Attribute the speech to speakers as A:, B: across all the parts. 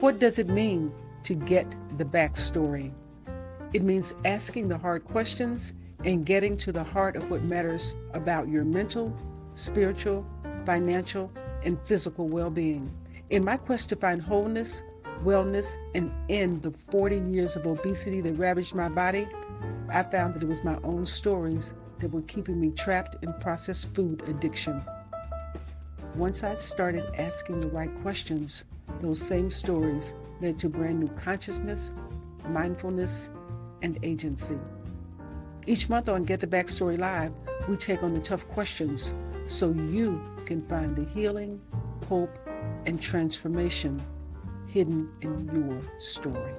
A: What does it mean to get the backstory? It means asking the hard questions and getting to the heart of what matters about your mental, spiritual, financial, and physical well-being. In my quest to find wholeness, wellness, and end the 40 years of obesity that ravaged my body, I found that it was my own stories that were keeping me trapped in processed food addiction. Once I started asking the right questions, those same stories led to brand new consciousness, mindfulness, and agency. Each month on Get the Backstory Live, we take on the tough questions so you can find the healing, hope, and transformation hidden in your story.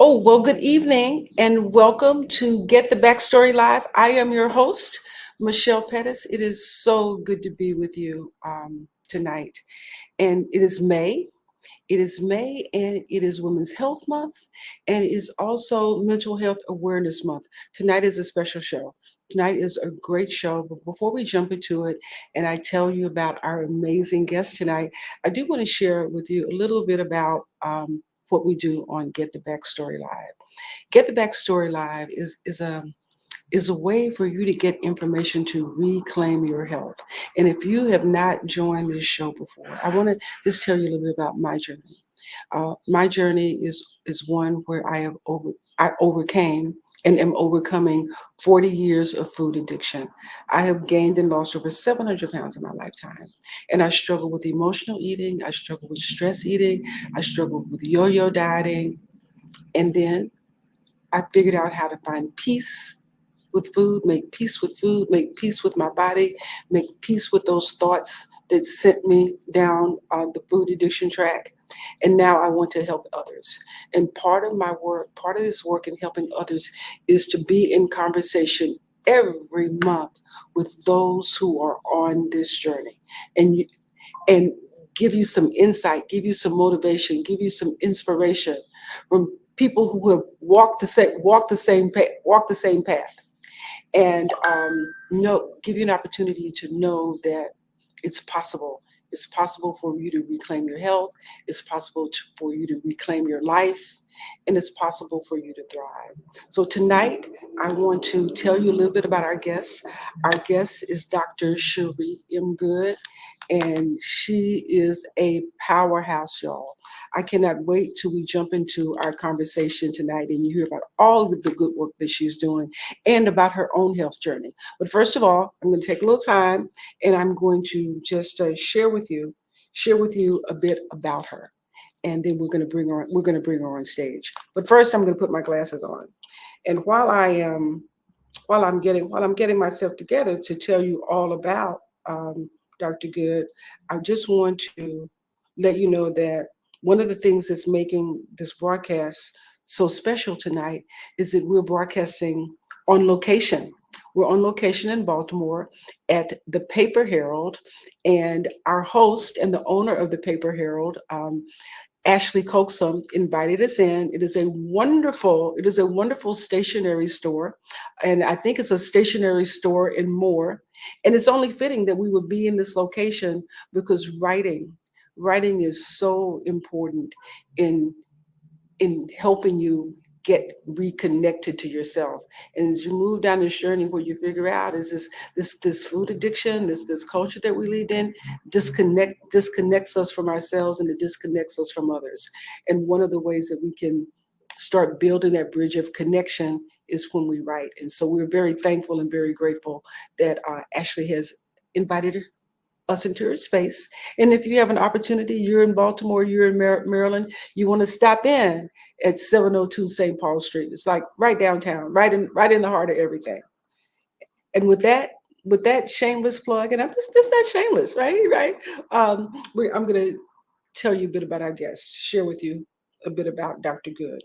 A: Oh, well, good evening and welcome to Get the Backstory Live. I am your host, Michelle Petties. It is so good to be with you tonight. And it is May. It is May and it is Women's Health Month and it is also Mental Health Awareness Month. Tonight is a special show. Tonight is a great show. But before we jump into it and I tell you about our amazing guest tonight, I do want to share with you a little bit about what we do on Get the Backstory Live. Get the Backstory Live is a way for you to get information to reclaim your health. And if you have not joined this show before, I want to just tell you a little bit about my journey. My journey is one where I overcame and am overcoming 40 years of food addiction. I have gained and lost over 700 pounds in my lifetime. And I struggle with emotional eating. I struggle with stress eating. I struggle with yo-yo dieting. And then I figured out how to find peace with food, make peace with food, make peace with my body, make peace with those thoughts that sent me down the food addiction track. And now I want to help others. And part of my work, part of this work in helping others is to be in conversation every month with those who are on this journey and give you some insight, give you some motivation, give you some inspiration from people who have walked the same path. And give you an opportunity to know that it's possible. It's possible for you to reclaim your health. It's possible for you to reclaim your life. And it's possible for you to thrive. So tonight, I want to tell you a little bit about our guest. Our guest is Dr. Chere M. Goode, and she is a powerhouse, y'all. I cannot wait till we jump into our conversation tonight and you hear about all of the good work that she's doing and about her own health journey. But first of all, I'm going to take a little time and I'm going to just share with you a bit about her. And then we're going to bring her on stage. But first, I'm going to put my glasses on. And while I'm getting myself together to tell you all about Dr. Goode, I just want to let you know that one of the things that's making this broadcast so special tonight is that we're broadcasting on location. We're on location in Baltimore at the Paper Herald, and our host and the owner of the Paper Herald, Ashley Coxum, invited us in. It is a wonderful stationery store, and I think it's a stationery store and more. And it's only fitting that we would be in this location because writing is so important in helping you get reconnected to yourself. And as you move down this journey, what you figure out is this food addiction, this culture that we lead in, disconnects us from ourselves and it disconnects us from others. And one of the ways that we can start building that bridge of connection is when we write. And so we're very thankful and very grateful that Ashley has invited us into her space. And if you have an opportunity, you're in Baltimore, you're in Maryland, you want to stop in at 702 St. Paul Street. It's like right downtown, right in the heart of everything. And with that shameless plug, and it's not shameless, right? I'm going to tell you a bit about our guest, share with you a bit about Dr. Goode.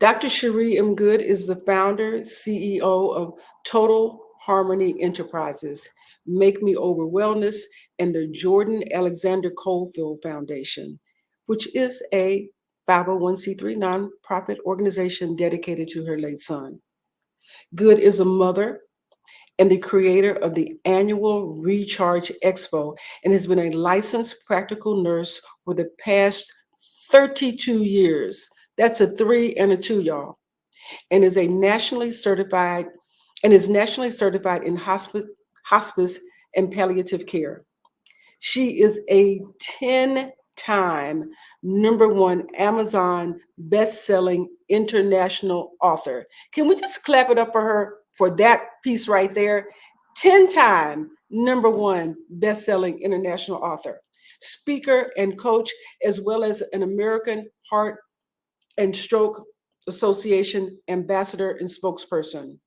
A: Dr. Chere M. Goode is the founder, CEO of Total Harmony Enterprises, Make Me Over Wellness, and the Jordan Alexander Cofield Foundation, which is a 501c3 nonprofit organization dedicated to her late son. Goode is a mother and the creator of the annual Recharge Expo and has been a licensed practical nurse for the past 32 years. That's a 3 and a 2, y'all. And is a nationally certified is nationally certified in hospice and palliative care. She is a 10-time #1 Amazon best-selling international author. Can we just clap it up for her for that piece right there? 10-time #1 best-selling international author, speaker and coach, as well as an American Heart and Stroke Association ambassador and spokesperson.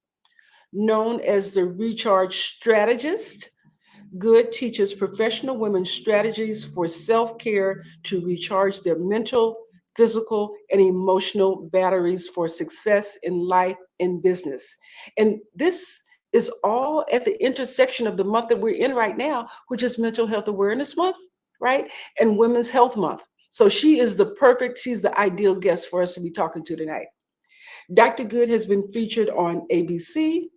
A: Known as the Recharge Strategist, Goode teaches professional women strategies for self-care to recharge their mental, physical, and emotional batteries for success in life and business. And this is all at the intersection of the month that we're in right now, which is Mental Health Awareness Month, right? And Women's Health Month. So she's the ideal guest for us to be talking to tonight. Dr. Goode has been featured on ABC,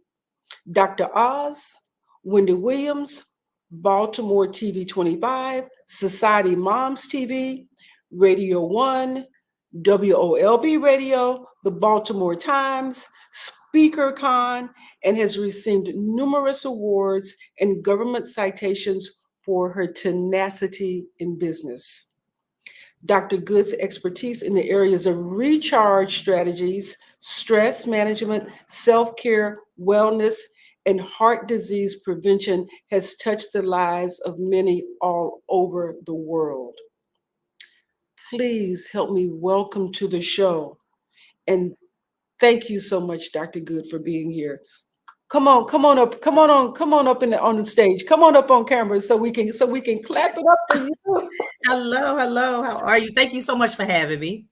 A: Dr. Oz, Wendy Williams, Baltimore TV 25, Society Moms TV, Radio 1, WOLB Radio, the Baltimore Times, SpeakerCon, and has received numerous awards and government citations for her tenacity in business. Dr. Goode's expertise in the areas of recharge strategies, stress management, self-care, wellness, and heart disease prevention has touched the lives of many all over the world. Please help me welcome to the show. And thank you so much, Dr. Goode, for being here. Come on up, come on up on the stage. Come on up on camera so we can clap it up for you.
B: Hello. How are you? Thank you so much for having me.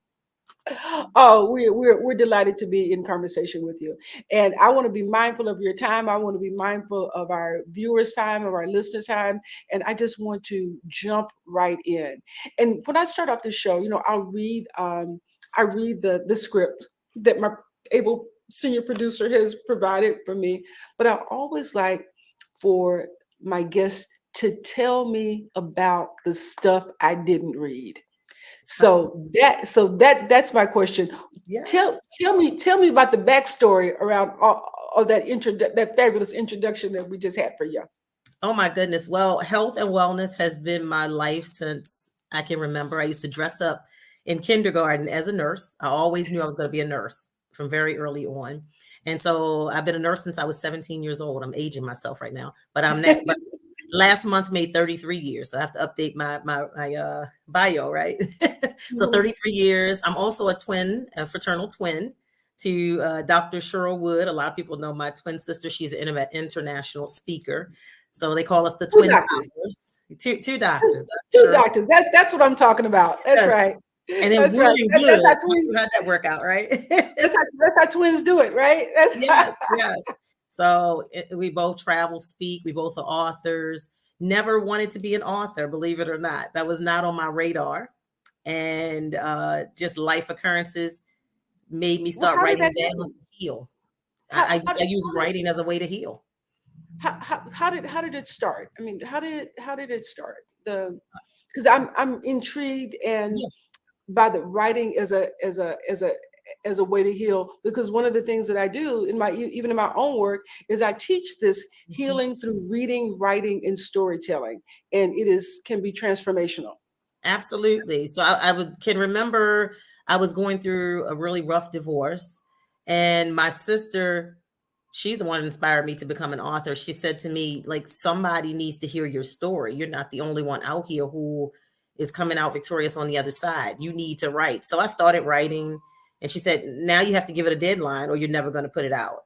A: Oh, we're delighted to be in conversation with you. And I want to be mindful of your time. I want to be mindful of our viewers' time, of our listeners' time. And I just want to jump right in. And when I start off the show, I read the script that my able senior producer has provided for me. But I always like for my guests to tell me about the stuff I didn't read. So that's my question.
B: Yeah.
A: Tell me about the backstory around all of that fabulous introduction that we just had for you.
B: Oh my goodness. Well, health and wellness has been my life since I can remember. I used to dress up in kindergarten as a nurse. I always knew I was going to be a nurse from very early on. And so I've been a nurse since I was 17 years old. I'm aging myself right now, but but last month made 33 years. So I have to update my bio, right? So 33 years. I'm also a fraternal twin to Dr. Chere Goode. A lot of people know my twin sister. She's an international speaker. So they call us the twin doctors. Two doctors.
A: Two doctors. That's what I'm talking about. That's right.
B: And then William Goode. How'd that work out, right?
A: That's how twins do it, right?
B: Yes. So we both travel, speak. We both are authors. Never wanted to be an author, believe it or not. That was not on my radar. And just life occurrences made me start writing down to heal. I use writing as a way to heal.
A: How did it start? I mean, how did it start? Because I'm intrigued and by the writing as a way to heal, because one of the things that I do even in my own work is I teach this healing through reading, writing, and storytelling, and can be transformational.
B: Absolutely. So I can remember I was going through a really rough divorce, and my sister, she's the one that inspired me to become an author. She said to me, like, somebody needs to hear your story. You're not the only one out here who is coming out victorious on the other side. You need to write. So I started writing, and she said, now you have to give it a deadline or you're never going to put it out.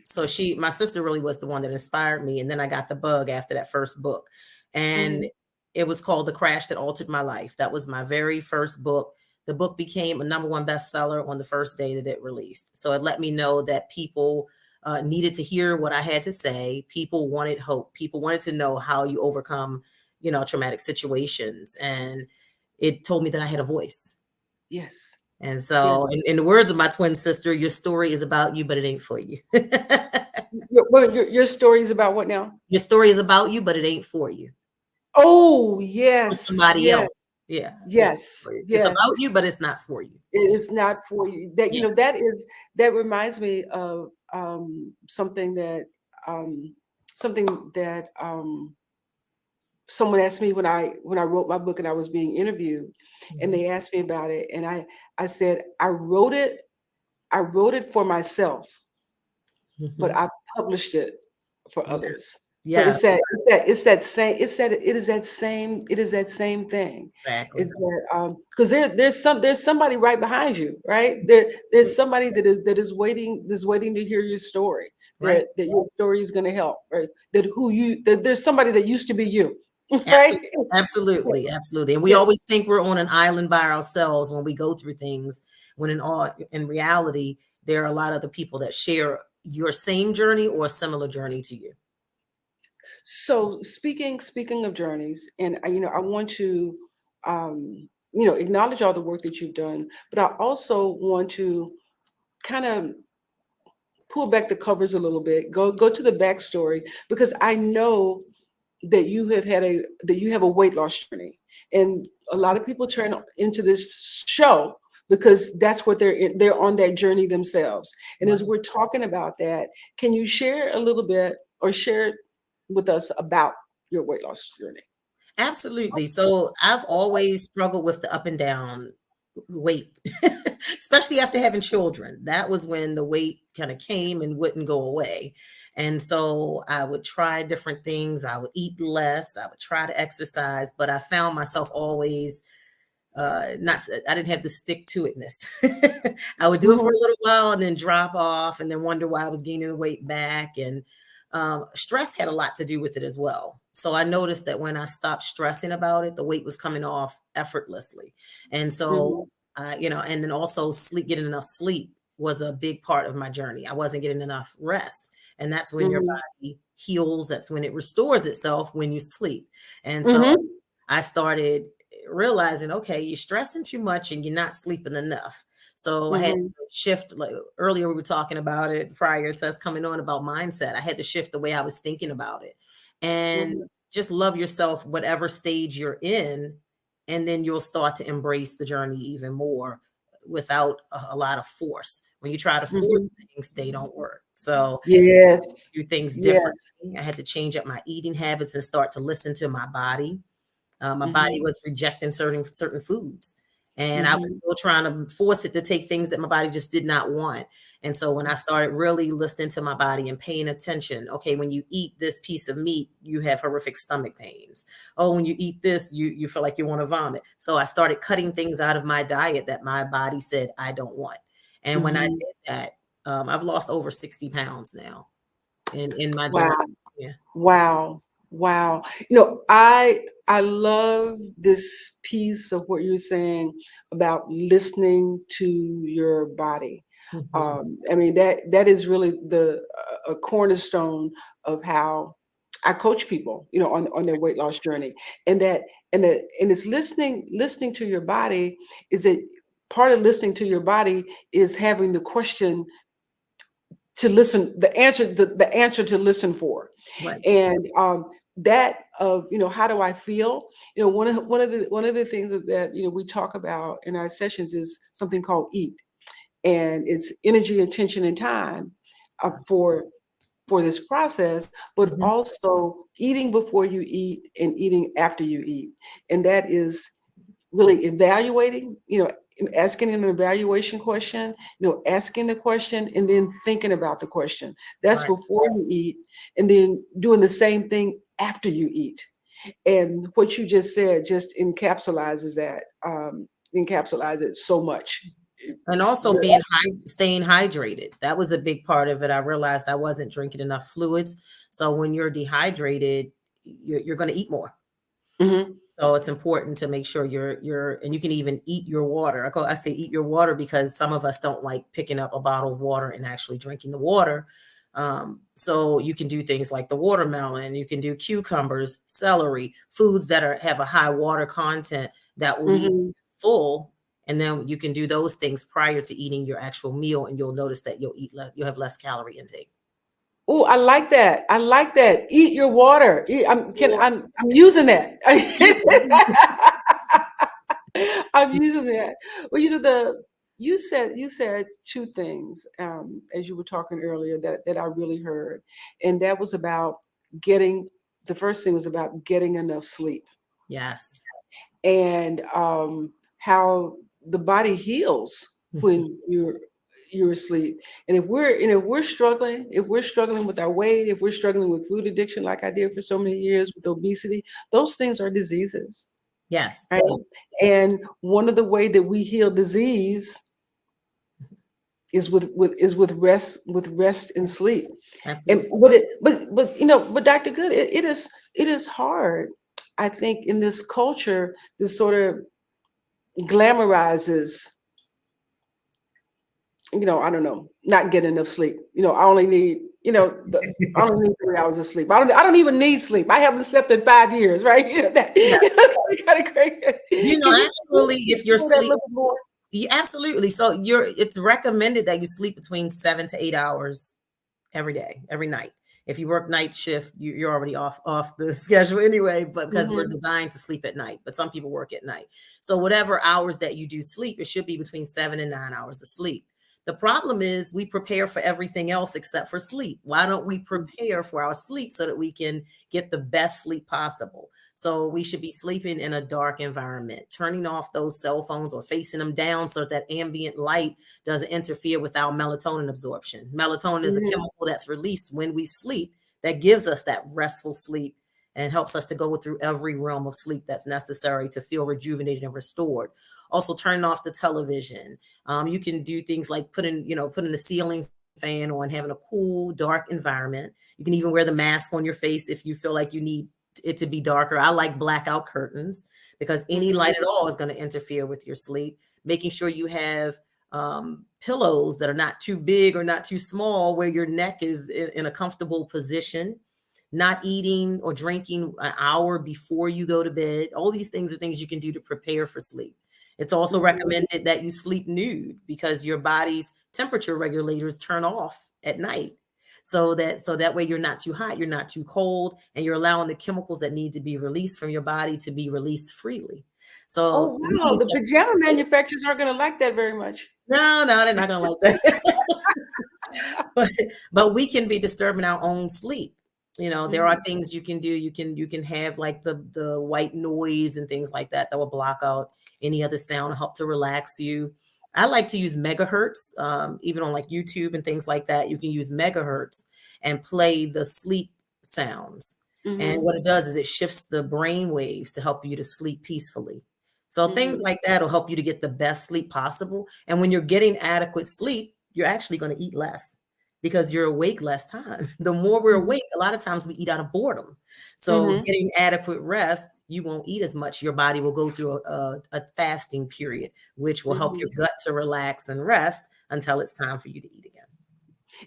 B: So my sister really was the one that inspired me. And then I got the bug after that first book. And it was called The Crash That Altered My Life. That was my very first book. The book became a #1 bestseller on the first day that it released. So it let me know that people needed to hear what I had to say. People wanted hope. People wanted to know how you overcome, traumatic situations. And it told me that I had a voice.
A: Yes.
B: And so, in the words of my twin sister, your story is about you, but it ain't for you.
A: Your story is about what now?
B: Your story is about you, but it ain't for you.
A: Oh,
B: For
A: yes,
B: somebody
A: yes,
B: else. Yeah.
A: yes,
B: It's
A: yes.
B: about you, but it's not for you.
A: It is not for you. That
B: Yeah.
A: that reminds me of something that someone asked me when I wrote my book and I was being interviewed, and they asked me about it, and I said I wrote it for myself, but I published it for others. So
B: Yeah.
A: it is that same thing.
B: Exactly.
A: It's that because there's somebody right behind you, right? There's somebody that is waiting to hear your story.
B: Right.
A: That your story is going to help, right? That there's somebody that used to be you, right?
B: Absolutely. Absolutely. And we always think we're on an island by ourselves when we go through things, when in reality, there are a lot of other people that share your same journey or a similar journey to you.
A: So speaking of journeys, and I want to acknowledge all the work that you've done, but I also want to kind of pull back the covers a little bit, go to the backstory, because I know that you have a weight loss journey, and a lot of people turn into this show because that's what they're on that journey themselves. And as we're talking about that, can you share a little bit or share with us about your weight loss journey?
B: Absolutely. So I've always struggled with the up and down weight, especially after having children. That was when the weight kind of came and wouldn't go away. And so I would try different things. I would eat less. I would try to exercise, but I found myself always I didn't have the stick to itness. I would do it for a little while and then drop off and then wonder why I was gaining the weight back. And stress had a lot to do with it as well. So I noticed that when I stopped stressing about it, the weight was coming off effortlessly. And so, and then also getting enough sleep was a big part of my journey. I wasn't getting enough rest. And that's when your body heals. That's when it restores itself when you sleep. And so I started realizing, okay, you're stressing too much and you're not sleeping enough. So I had to shift, like earlier we were talking about it prior to us coming on about mindset. I had to shift the way I was thinking about it and just love yourself, whatever stage you're in. And then you'll start to embrace the journey even more without a lot of force. When you try to force things, they don't work. So
A: yes,
B: do things differently. I had to change up my eating habits and start to listen to my body. My body was rejecting certain foods, and I was still trying to force it to take things that my body just did not want. And so when I started really listening to my body and paying attention, okay, when you eat this piece of meat, you have horrific stomach pains. Oh, when you eat this, you feel like you want to vomit. So I started cutting things out of my diet that my body said I don't want. And when I did that, I've lost over 60 pounds now in my journey. Yeah.
A: Wow. I love this piece of what you're saying about listening to your body. I mean, that is really a cornerstone of how I coach people, on their weight loss journey. And it's listening to your body. Is that part of listening to your body is having the question to listen, the answer to listen for.
B: Right.
A: And that of, how do I feel? One of the things that we talk about in our sessions is something called EAT, and it's energy, attention, and time for this process, but also eating before you eat and eating after you eat. And that is really evaluating, asking an evaluation question, asking the question and then thinking about the question. That's before you eat, and then doing the same thing after you eat. And what you just said just encapsulates it so much.
B: And also staying hydrated. That was a big part of it. I realized I wasn't drinking enough fluids. So when you're dehydrated, you're going to eat more. So it's important to make sure and you can even eat your water. I say eat your water because some of us don't like picking up a bottle of water and actually drinking the water. So you can do things like the watermelon, you can do cucumbers, celery, foods that have a high water content that will leave you full And then you can do those things prior to eating your actual meal, and you'll notice that you'll have less calorie intake.
A: Oh, I like that. I like that. Eat your water. I'm using that. I'm using that. Well, you said two things as you were talking earlier that I really heard, and that was about the first thing was about getting enough sleep.
B: Yes.
A: And how the body heals when you're asleep. And if we're struggling with our weight, if we're struggling with food addiction, like I did for so many years with obesity, those things are diseases.
B: Yes.
A: Right. And one of the way that we heal disease is with rest and sleep.
B: Absolutely.
A: But Dr. Goode, it is hard, I think, in this culture, this sort of glamorizes, I don't know, not getting enough sleep. I only need, I only need 3 hours of sleep. I don't even need sleep. I haven't slept in 5 years, right? That's kind of crazy.
B: Actually, if you're sleeping more. Yeah, absolutely. So it's recommended that you sleep between 7 to 8 hours every day, every night. If you work night shift, you're already off the schedule anyway, but because we're designed to sleep at night, but some people work at night. So whatever hours that you do sleep, it should be between 7 and 9 hours of sleep. The problem is we prepare for everything else except for sleep. Why don't we prepare for our sleep so that we can get the best sleep possible? So we should be sleeping in a dark environment, turning off those cell phones or facing them down so that ambient light doesn't interfere with our melatonin absorption. Melatonin is a chemical that's released when we sleep that gives us that restful sleep and helps us to go through every realm of sleep that's necessary to feel rejuvenated and restored. Also, turning off the television. You can do things like putting the ceiling fan on, having a cool, dark environment. You can even wear the mask on your face if you feel like you need it to be darker. I like blackout curtains because any light at all is going to interfere with your sleep. Making sure you have pillows that are not too big or not too small, where your neck is in a comfortable position. Not eating or drinking an hour before you go to bed. All these things are things you can do to prepare for sleep. It's also recommended that you sleep nude because your body's temperature regulators turn off at night. So that way you're not too hot, you're not too cold, and you're allowing the chemicals that need to be released from your body to be released freely. So
A: the pajama manufacturers aren't going to like that very much.
B: No, they're not going to like that. but we can be disturbing our own sleep. There are things you can do. You can have like the white noise and things like that will block out any other sound, help to relax you. I like to use megahertz, even on like YouTube and things like that. You can use megahertz and play the sleep sounds. And what it does is it shifts the brain waves to help you to sleep peacefully. So things like that will help you to get the best sleep possible. And when you're getting adequate sleep, you're actually going to eat less because you're awake less time. The more we're awake, a lot of times we eat out of boredom. So getting adequate rest, you won't eat as much. Your body will go through a fasting period, which will help your gut to relax and rest until it's time for you to eat again.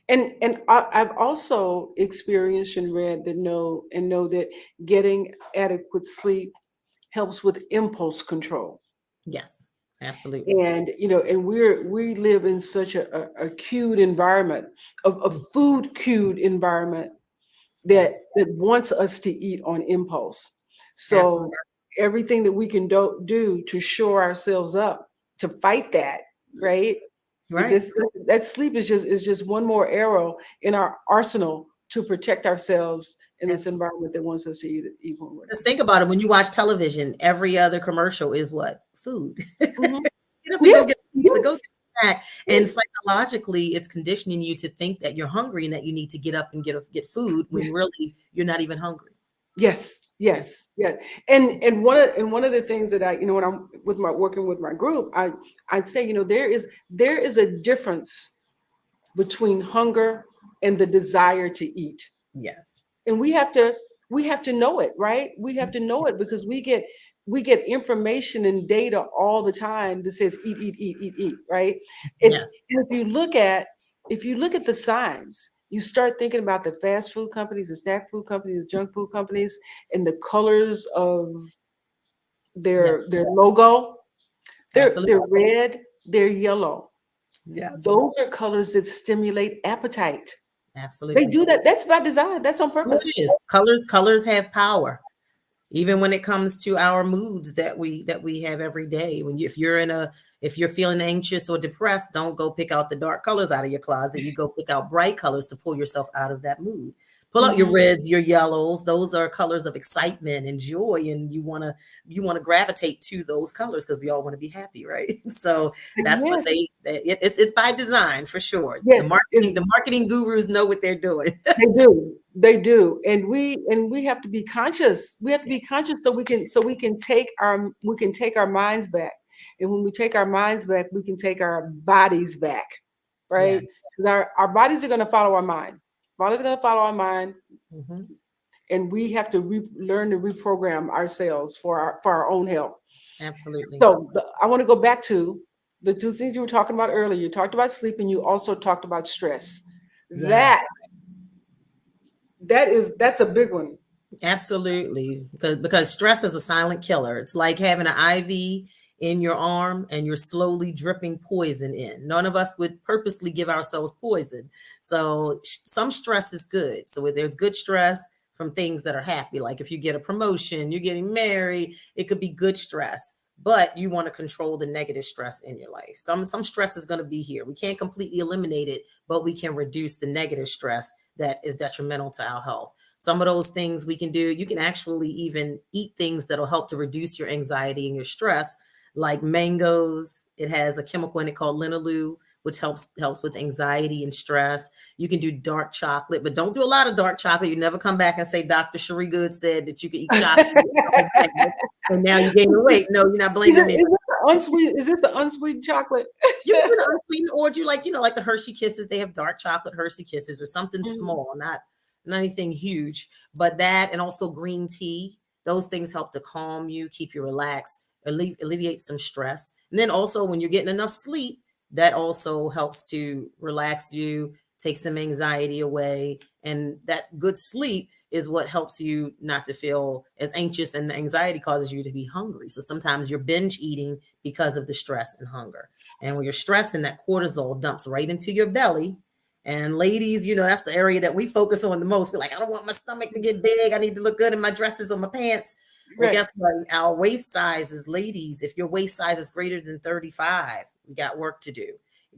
A: And I've also experienced and read that know that getting adequate sleep helps with impulse control.
B: Yes, absolutely.
A: And we live in such a cued environment, a food cued environment that wants us to eat on impulse. So absolutely. Everything that we can do to shore ourselves up to fight that, right?
B: Right.
A: That sleep is just one more arrow in our arsenal to protect ourselves in this environment that wants us to eat more.
B: Just think about it. When you watch television, every other commercial is what? Food. Go get snack. And psychologically, it's conditioning you to think that you're hungry and that you need to get up and get food when really you're not even hungry.
A: Yes. And one of the things that I, when I'm working with my group, I say, there is a difference between hunger and the desire to eat.
B: Yes.
A: And we have to know it, right? We have to know it because we get information and data all the time that says eat, right?
B: Yes.
A: And if you look at the signs, you start thinking about the fast food companies, the snack food companies, junk food companies, and the colors of their logo. They're red, they're yellow.
B: Yes.
A: Those are colors that stimulate appetite.
B: Absolutely.
A: They do that. That's by design. That's on purpose.
B: It is. Colors have power. Even when it comes to our moods that we have every day. If you're feeling anxious or depressed, don't go pick out the dark colors out of your closet. You go pick out bright colors to pull yourself out of that mood. Pull out your reds, your yellows. Those are colors of excitement and joy, and you want to gravitate to those colors because we all want to be happy, right? So that's what it's by design for sure.
A: Yes,
B: the marketing gurus know what they're doing.
A: They do, and we have to be conscious. We have to be conscious so we can take our minds back, and when we take our minds back, we can take our bodies back, right? Yeah. Our bodies are going to follow our mind. Bodies are going to follow our mind, and we have to learn to reprogram ourselves for our own health.
B: Absolutely.
A: So I want to go back to the two things you were talking about earlier. You talked about sleep, and you also talked about stress. Yeah. That's a big one.
B: Absolutely. Because stress is a silent killer. It's like having an IV in your arm and you're slowly dripping poison in. None of us would purposely give ourselves poison. So some stress is good. So there's good stress from things that are happy. Like if you get a promotion, you're getting married, it could be good stress, but you want to control the negative stress in your life. Some stress is going to be here. We can't completely eliminate it, but we can reduce the negative stress that is detrimental to our health. Some of those things we can do, you can actually even eat things that'll help to reduce your anxiety and your stress, like mangoes. It has a chemical in it called linalool, which helps with anxiety and stress. You can do dark chocolate, but don't do a lot of dark chocolate. You never come back and say, Dr. Chere Goode said that you could eat chocolate and now you gain weight. No, you're not blaming me.
A: Is this the unsweetened chocolate?
B: You can do unsweetened, or do like the Hershey Kisses. They have dark chocolate Hershey Kisses or something small, not anything huge, but that, and also green tea. Those things help to calm you, keep you relaxed, alleviate some stress. And then also when you're getting enough sleep, that also helps to relax you, take some anxiety away. And that good sleep is what helps you not to feel as anxious, and the anxiety causes you to be hungry. So sometimes you're binge eating because of the stress and hunger. And when you're stressing, that cortisol dumps right into your belly. And ladies, that's the area that we focus on the most. We're like, I don't want my stomach to get big. I need to look good in my dresses or my pants. Well, guess what? Our waist sizes, ladies, if your waist size is greater than 35, we got work to do.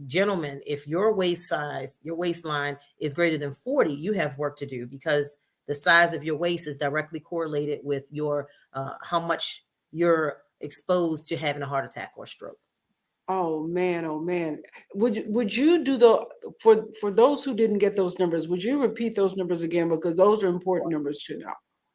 B: Gentlemen, if your waist size, your waistline is greater than 40, you have work to do, because the size of your waist is directly correlated with your how much you're exposed to having a heart attack or stroke.
A: Oh man. Would you do for those who didn't get those numbers, would you repeat those numbers again? Because those are important numbers to know.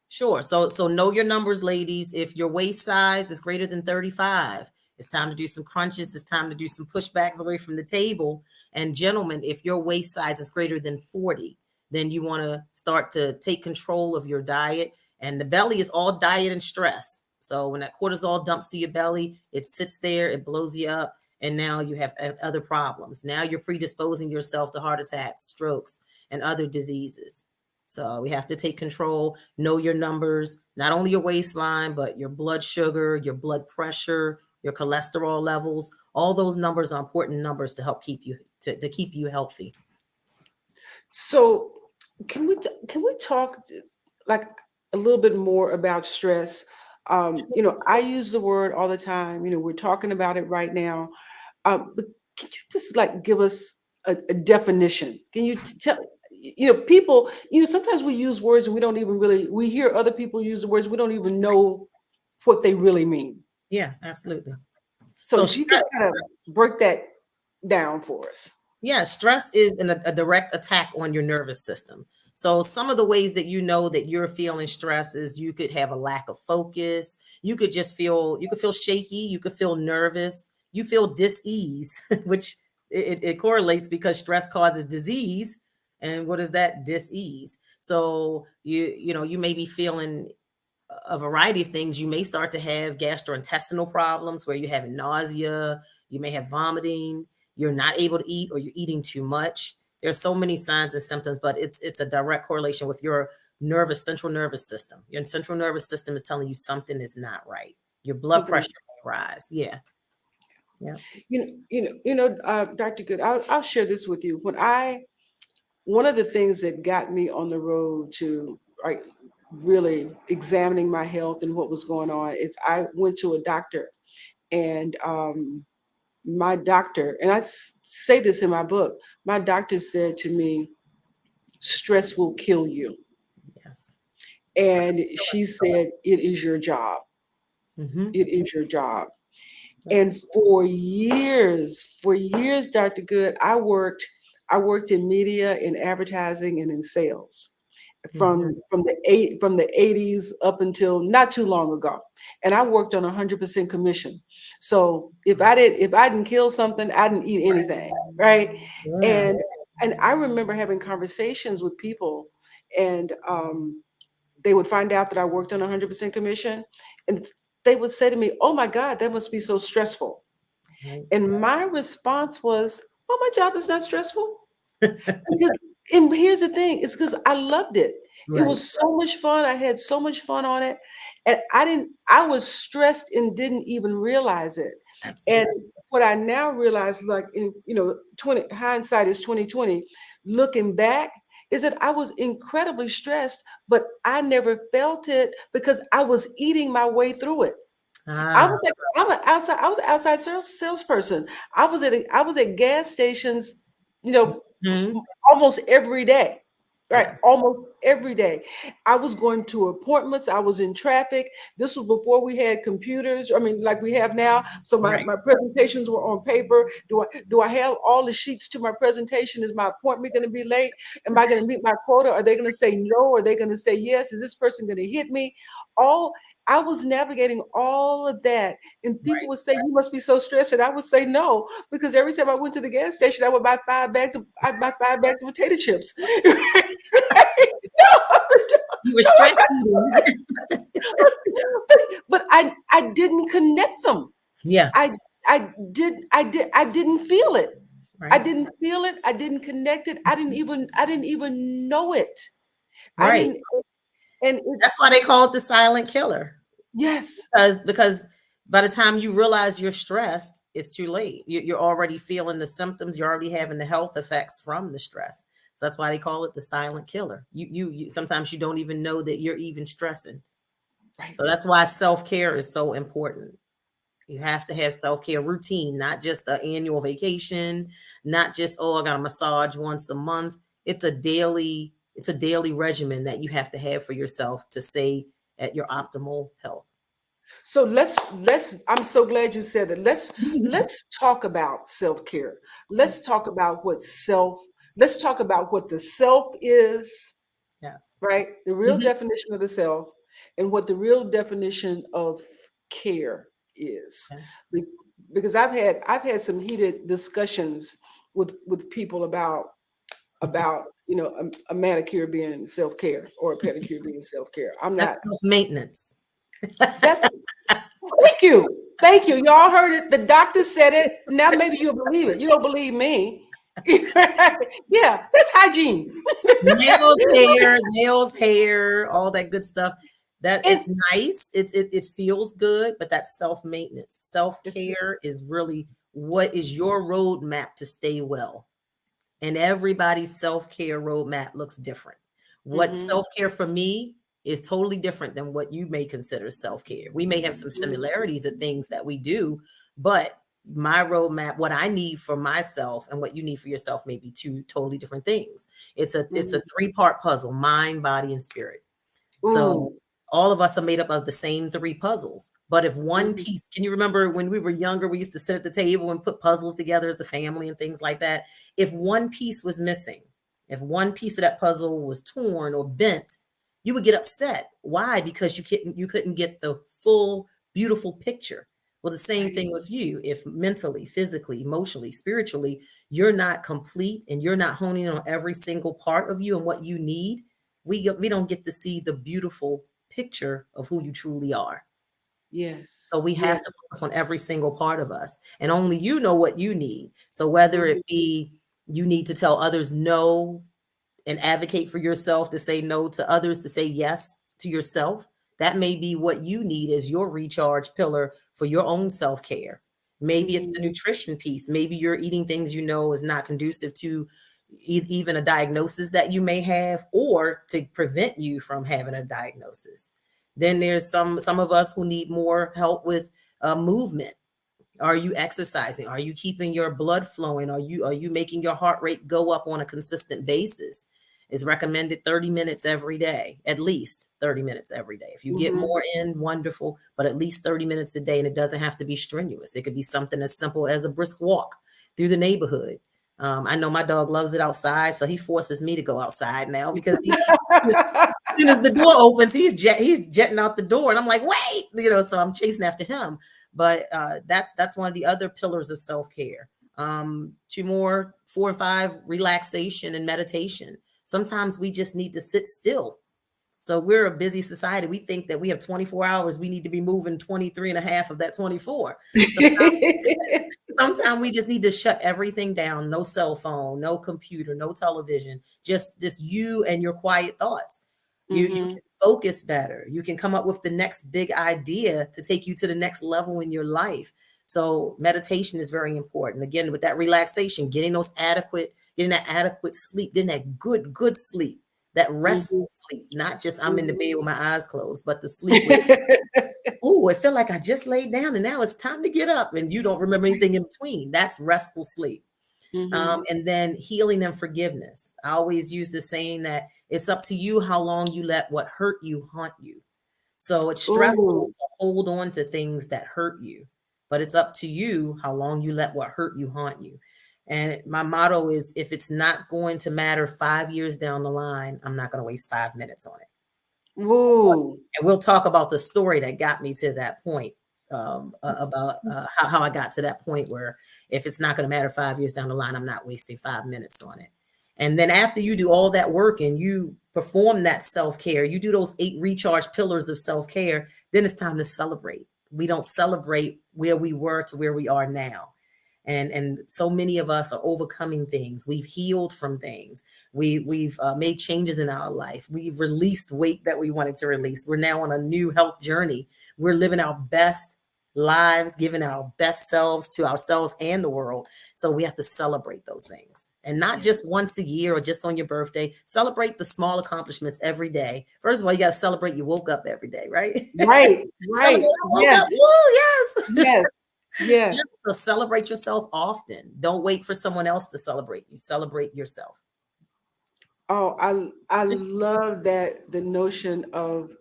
B: Sure. So know your numbers, ladies. If your waist size is greater than 35, it's time to do some crunches. It's time to do some pushbacks away from the table. And gentlemen, if your waist size is greater than 40, then you want to start to take control of your diet. And the belly is all diet and stress. So when that cortisol dumps to your belly, it sits there, it blows you up, and now you have other problems. Now you're predisposing yourself to heart attacks, strokes, and other diseases. So we have to take control, know your numbers, not only your waistline, but your blood sugar, your blood pressure, your cholesterol levels. All those numbers are important numbers to help keep you to keep you healthy.
A: So can we talk like a little bit more about stress? I use the word all the time. We're talking about it right now. But can you just give us a definition? Can you tell? People. Sometimes we use words and we don't even we hear other people use the words. We don't even know what they really mean.
B: Yeah, absolutely.
A: So you can kind of break that down for us.
B: Yeah, stress is a direct attack on your nervous system. So some of the ways that that you're feeling stress is you could have a lack of focus. You could feel shaky. You could feel nervous. You feel dis-ease, which it correlates because stress causes disease. And what is that? Dis-ease. So you may be feeling a variety of things. You may start to have gastrointestinal problems where you're having nausea. You may have vomiting. You're not able to eat, or you're eating too much. There's so many signs and symptoms, but it's a direct correlation with your central nervous system. Your central nervous system is telling you something is not right. Your blood pressure may rise. Yeah. Yeah.
A: Dr. Good, I'll share this with you. One of the things that got me on the road to really examining my health and what was going on is I went to a doctor, and my doctor, and say this in my book, my doctor said to me, stress will kill you.
B: Yes.
A: And she said, it is your job.
B: Mm-hmm.
A: It is your job. And for years, Dr. Good, I worked in media, in advertising, and in sales from the 80s up until not too long ago. And I worked on 100% commission. So if I didn't kill something, I didn't eat anything, right?
B: Yeah.
A: And I remember having conversations with people, and they would find out that I worked on 100% commission, and they would say to me, "Oh my God, that must be so stressful."
B: Right.
A: And my response was, "Oh, my job is not stressful." Because, and here's the thing, it's because I loved it. It
B: Right.
A: was so much fun. I had so much fun on it. And I was stressed and didn't even realize it.
B: Absolutely.
A: And what I now realize, like in, hindsight is 2020, looking back, is that I was incredibly stressed, but I never felt it because I was eating my way through it.
B: Ah.
A: I was an outside salesperson. I was at gas stations, you know,
B: Mhm.
A: almost every day. Right,
B: Yeah.
A: almost every day. I was going to appointments. I was in traffic. This was before we had computers. I mean, like we have now. So
B: Right.
A: my presentations were on paper. Do I have all the sheets to my presentation? Is my appointment going to be late? Am I going to meet my quota? Are they going to say no? Are they going to say yes? Is this person going to hit me? I was navigating all of that, and people would say, "You must be so stressed," and I would say, "No," because every time I went to the gas station, I would buy 5 bags of potato chips.
B: You were stressed.
A: But I didn't connect them.
B: Yeah.
A: I didn't feel it. I
B: Right.
A: didn't feel it. I didn't connect it. I didn't even know it. I
B: Right.
A: didn't. And
B: That's why they call it the silent killer.
A: yes,
B: Because by the time you realize you're stressed, it's too late. You're already feeling the symptoms. You're already having the health effects from the stress. So that's why they call it the silent killer. You sometimes you don't even know that you're even stressing.
A: right.
B: So that's why self-care is so important. You have to have self-care routine, not just an annual vacation, not just, oh, I got a massage once a month. It's a daily regimen that you have to have for yourself to stay at your optimal health.
A: So I'm so glad you said that. Let's talk about self-care. Let's talk about let's talk about what the self is,
B: Yes.
A: right? The real definition of the self, and what the real definition of care is.
B: Okay.
A: Because I've had some heated discussions with people about a manicure being self-care or a pedicure being self-care. I'm not.
B: That's self-maintenance.
A: That's Thank you. Y'all heard it. The doctor said it. Now maybe you'll believe it. You don't believe me. Yeah, that's hygiene.
B: Nails, hair, all that good stuff. That
A: And
B: it's nice. It feels good, but that's self-maintenance. Self-care is really what is your roadmap to stay well. And everybody's self-care roadmap looks different. What self-care for me is totally different than what you may consider self-care. We may have some similarities of things that we do, but my roadmap, what I need for myself and what you need for yourself may be two totally different things. It's a 3-part puzzle: mind, body, and spirit. So all of us are made up of the same 3 puzzles. But if one piece, can you remember when we were younger, we used to sit at the table and put puzzles together as a family and things like that? If one piece was missing, if one piece of that puzzle was torn or bent, you would get upset. Why? Because you couldn't get the full, beautiful picture. Well, the same thing with you. If mentally, physically, emotionally, spiritually, you're not complete and you're not honing in on every single part of you and what you need, we don't get to see the beautiful picture of who you truly are.
A: yes.
B: So we have to focus on every single part of us, and only you know what you need. So whether it be you need to tell others no and advocate for yourself, to say no to others, to say yes to yourself, that may be what you need as your recharge pillar for your own self-care. Maybe it's the nutrition piece. Maybe you're eating things you know is not conducive to even a diagnosis that you may have, or to prevent you from having a diagnosis. Then there's some of us who need more help with movement. Are you exercising? Are you keeping your blood flowing? Are you making your heart rate go up on a consistent basis? It's recommended 30 minutes every day, at least 30 minutes every day. If you get more in, wonderful, but at least 30 minutes a day. And it doesn't have to be strenuous. It could be something as simple as a brisk walk through the neighborhood. I know my dog loves it outside, so he forces me to go outside now, because as soon as the door opens, he's jetting out the door, and I'm like, wait, so I'm chasing after him. But that's one of the other pillars of self-care. 2 more, 4 or 5, relaxation and meditation. Sometimes we just need to sit still. So we're a busy society. We think that we have 24 hours. We need to be moving 23 and a half of that 24. Sometimes we just need to shut everything down. No cell phone, no computer, no television, just you and your quiet thoughts. You can focus better. You can come up with the next big idea to take you to the next level in your life. So meditation is very important. Again, with that relaxation, getting that adequate sleep, getting that good sleep, that restful sleep, not just I'm in the bed with my eyes closed, but the sleep. Oh, it felt like I just laid down and now it's time to get up, and you don't remember anything in between. That's restful sleep. And then healing and forgiveness. I always use the saying that it's up to you how long you let what hurt you haunt you. So it's stressful to hold on to things that hurt you, but it's up to you how long you let what hurt you haunt you. And my motto is, if it's not going to matter 5 years down the line, I'm not going to waste 5 minutes on it.
A: Whoa.
B: And we'll talk about the story that got me to that point, about how I got to that point where if it's not going to matter 5 years down the line, I'm not wasting 5 minutes on it. And then after you do all that work and you perform that self-care, you do those 8 recharge pillars of self-care, then it's time to celebrate. We don't celebrate where we were to where we are now. And so many of us are overcoming things. We've healed from things. We've made changes in our life. We've released weight that we wanted to release. We're now on a new health journey. We're living our best lives, giving our best selves to ourselves and the world. So we have to celebrate those things. And not just once a year or just on your birthday. Celebrate the small accomplishments every day. First of all, you got to celebrate you woke up every day, right?
A: Right.
B: Yes. Woo, yes.
A: Yes.
B: So celebrate yourself often. Don't wait for someone else to celebrate you. Celebrate yourself.
A: Oh, I love that, the notion of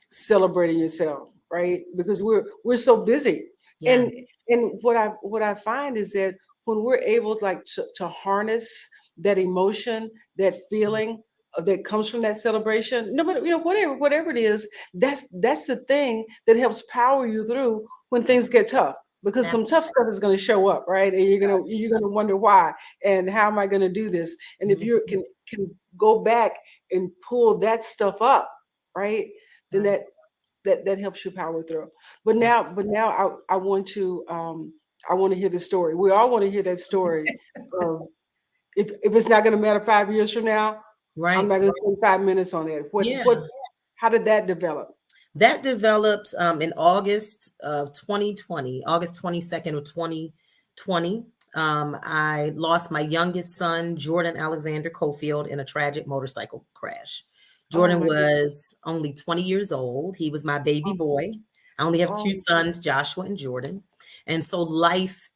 A: celebrating yourself, right? Because we're so busy.
B: Yeah.
A: And what I find is that when we're able to harness that emotion, that feeling that comes from that celebration, no matter whatever it is, that's the thing that helps power you through when things get tough. Because some tough stuff is going to show up, right? And you're gonna wonder why and how am I going to do this? And if you can go back and pull that stuff up, right, then that helps you power through. But now I want to hear the story. We all want to hear that story. If it's not going to matter 5 years from now,
B: right,
A: I'm not going to spend 5 minutes on that. How did that develop?
B: That developed in August of 2020, August 22nd of 2020. I lost my youngest son, Jordan Alexander Cofield, in a tragic motorcycle crash. Jordan was only 20 years old. He was my baby boy. I only have 2 sons, Joshua and Jordan. And so life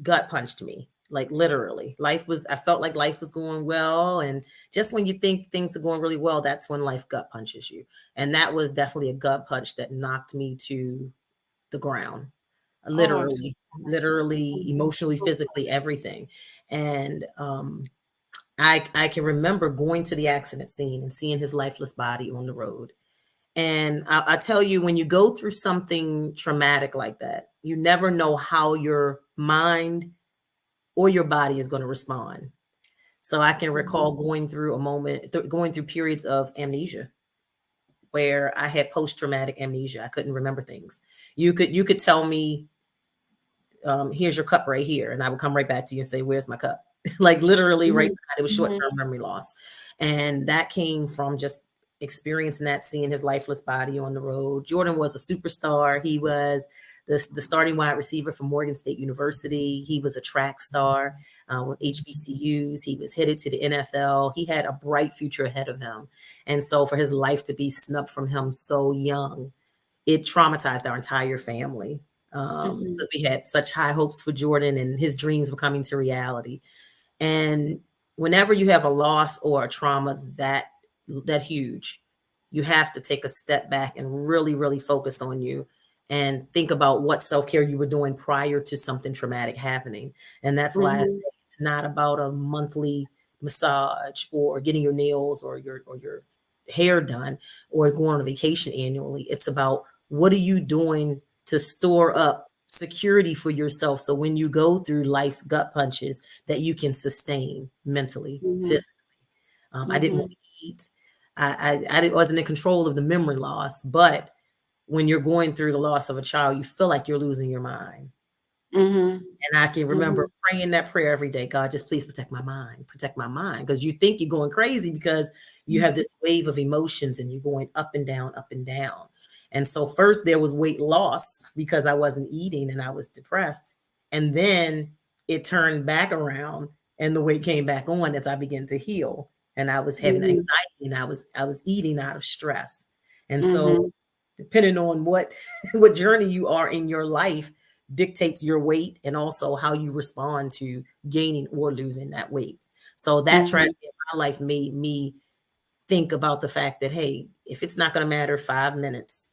B: gut punched me. Like literally, I felt like life was going well. And just when you think things are going really well, that's when life gut punches you. And that was definitely a gut punch that knocked me to the ground, literally, emotionally, physically, everything. And I can remember going to the accident scene and seeing his lifeless body on the road. And I tell you, when you go through something traumatic like that, you never know how your mind or your body is going to respond. So I can recall going through periods of amnesia where I had post-traumatic amnesia. I couldn't remember things. You could tell me, here's your cup right here. And I would come right back to you and say, where's my cup? Like literally right now, it was short-term memory loss. And that came from just experiencing that, seeing his lifeless body on the road. Jordan was a superstar. He was the starting wide receiver for Morgan State University. He was a track star with HBCUs. He was headed to the NFL. He had a bright future ahead of him. And so for his life to be snubbed from him so young, it traumatized our entire family. Because we had such high hopes for Jordan and his dreams were coming to reality. And whenever you have a loss or a trauma that huge, you have to take a step back and really, really focus on you and think about what self-care you were doing prior to something traumatic happening. And that's why I say it's not about a monthly massage or getting your nails or your hair done or going on a vacation annually. It's about what are you doing to store up security for yourself so when you go through life's gut punches that you can sustain mentally, physically. I didn't want to eat. I wasn't in control of the memory loss, but when you're going through the loss of a child, you feel like you're losing your mind. And I can remember praying that prayer every day. God, just please protect my mind, because you think you're going crazy because you have this wave of emotions and you're going up and down, up and down. And so first there was weight loss because I wasn't eating and I was depressed. And then it turned back around and the weight came back on as I began to heal. And I was having anxiety and I was eating out of stress. And so depending on what journey you are in your life dictates your weight and also how you respond to gaining or losing that weight. So that tragedy in my life made me think about the fact that, hey, if it's not going to matter 5 minutes,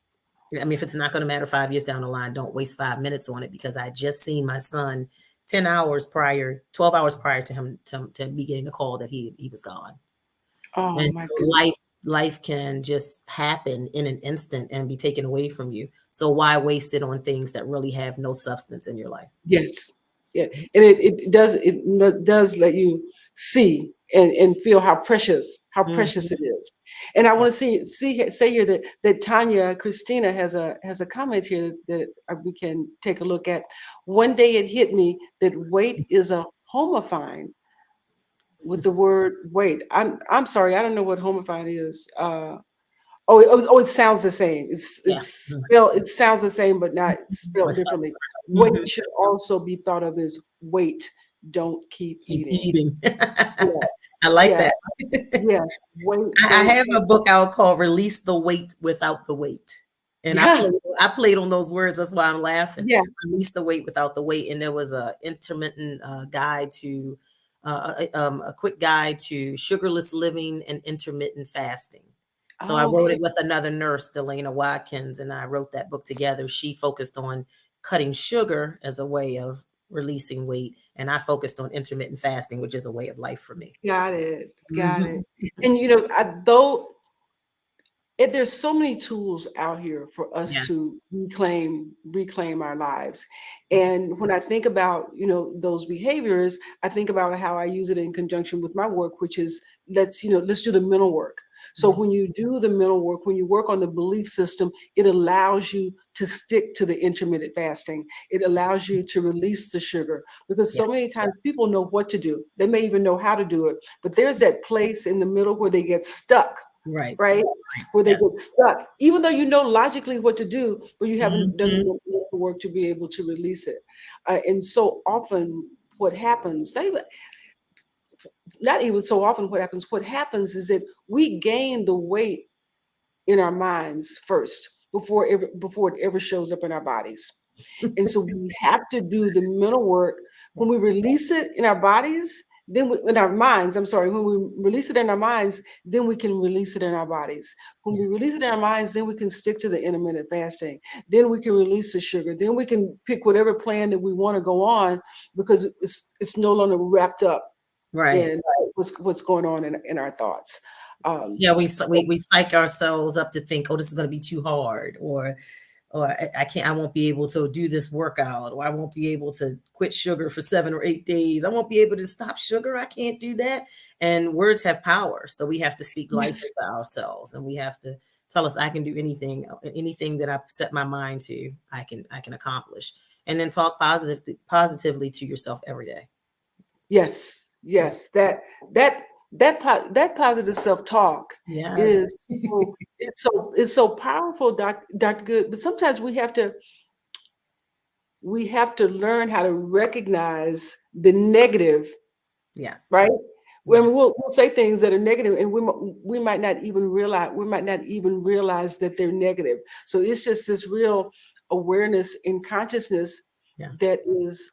B: if it's not going to matter 5 years down the line, don't waste 5 minutes on it, because I just seen my son 12 hours prior to him to me getting the call that he was gone.
A: Oh,
B: and
A: my
B: so
A: goodness.
B: life can just happen in an instant and be taken away from you. So why waste it on things that really have no substance in your life?
A: Yes. Yeah. And it does let you see and feel how precious it is. And I want to say here that Tanya Christina has a comment here that we can take a look at. One day it hit me that weight is a homophone with the word wait. I'm sorry, I don't know what homophone is. It sounds the same. It's spelled. It sounds the same, but not spelled differently. Weight should also be thought of as wait. Don't keep eating. Yeah,
B: I like
A: yeah,
B: that.
A: yeah. Wait.
B: I have a book out called "Release the Weight Without the Weight," and I played on those words. That's why I'm laughing.
A: Yeah.
B: Release the weight without the weight, and there was a intermittent guide to a quick guide to sugarless living and intermittent fasting. So I wrote it with another nurse, Delana Watkins, and I wrote that book together. She focused on cutting sugar as a way of releasing weight, and I focused on intermittent fasting, which is a way of life for me.
A: Got it. And there's so many tools out here for us to reclaim our lives. And when I think about, those behaviors, I think about how I use it in conjunction with my work, which is let's do the mental work. So when you do the mental work, when you work on the belief system, it allows you to stick to the intermittent fasting. It allows you to release the sugar, because so many times people know what to do. They may even know how to do it, but there's that place in the middle where they get stuck. Right? Where they get stuck, even though you know logically what to do, but you haven't done the work to be able to release it. And so often what happens, not even so often what happens is that we gain the weight in our minds first before it ever shows up in our bodies. And so we have to do the mental work. When we release it in our bodies, in our minds, when we release it in our minds, then we can release it in our bodies. When we release it in our minds, then we can stick to the intermittent fasting. Then we can release the sugar. Then we can pick whatever plan that we want to go on, because it's no longer wrapped up in what's going on in our thoughts.
B: We psych ourselves up to think, oh, this is going to be too hard, or I won't be able to do this workout, or I won't be able to quit sugar for 7 or 8 days. I won't be able to stop sugar. I can't do that. And words have power. So we have to speak life to ourselves, and we have to tell us, I can do anything that I set my mind to, I can accomplish. And then talk positively to yourself every day.
A: Yes. That positive self-talk is it's so powerful, Dr. Goode. But sometimes we have to we have to learn how to recognize the negative,
B: Yes.
A: right?
B: Yeah.
A: When we'll say things that are negative, and we might not even realize that they're negative. So it's just this real awareness and consciousness
B: Yes.
A: that is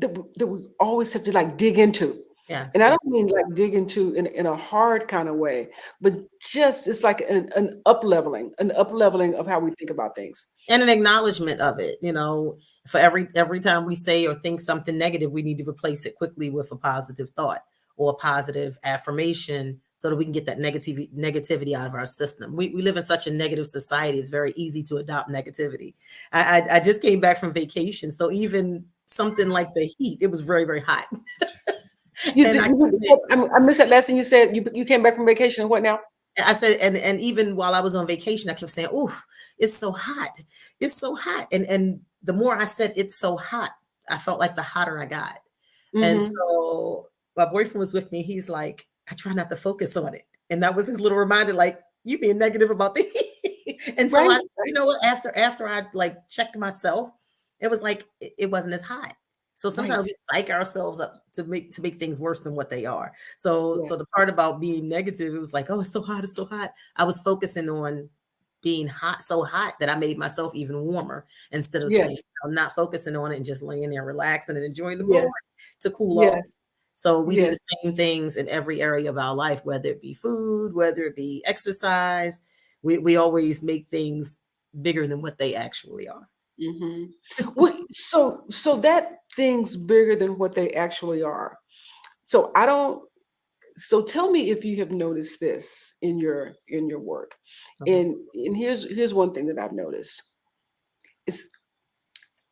A: that we always have to like dig into.
B: Yes.
A: And I don't mean like dig into in a hard kind of way, but just it's like an up leveling of how we think about things.
B: And an acknowledgement of it, for every time we say or think something negative, we need to replace it quickly with a positive thought or a positive affirmation so that we can get that negativity out of our system. We live in such a negative society. It's very easy to adopt negativity. I just came back from vacation. So even something like the heat, it was very, very hot.
A: I missed that last thing you said. You came back from vacation and what now?
B: I said, and even while I was on vacation, I kept saying, "Oh, it's so hot. It's so hot." And the more I said it's so hot, I felt like the hotter I got. And so my boyfriend was with me. He's like, I try not to focus on it. And that was his little reminder, like, you being negative about the heat. And so
A: right.
B: you know what, after I like checked myself, it was like it wasn't as hot. So sometimes we psych ourselves up to make things worse than what they are. So the part about being negative, it was like, oh, it's so hot, it's so hot. I was focusing on being hot, so hot that I made myself even warmer instead of saying, I'm not focusing on it and just laying there relaxing and enjoying the moment to cool off. So we do the same things in every area of our life, whether it be food, whether it be exercise. We always make things bigger than what they actually are.
A: So that things bigger than what they actually are. So tell me if you have noticed this in your work. And here's one thing that I've noticed.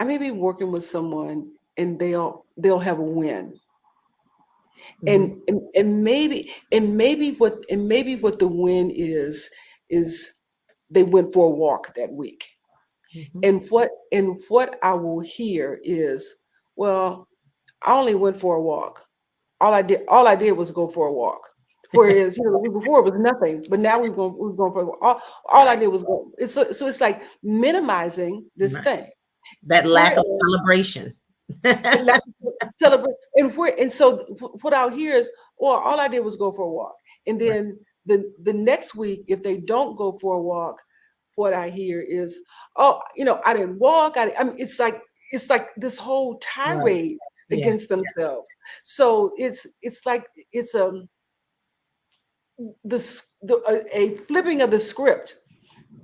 A: I may be working with someone and they'll have a win. And maybe what the win is they went for a walk that week. And what I will hear is, well, I only went for a walk. All I did was go for a walk. Whereas before it was nothing, but now we've gone for a walk. All I did was go. So it's like minimizing this thing.
B: That lack of celebration.
A: Celebrate and so what I'll hear is, well, all I did was go for a walk. And then the next week, if they don't go for a walk, what I hear is, oh, I didn't walk. I mean, it's like this whole tirade against themselves. So it's like it's a flipping of the script.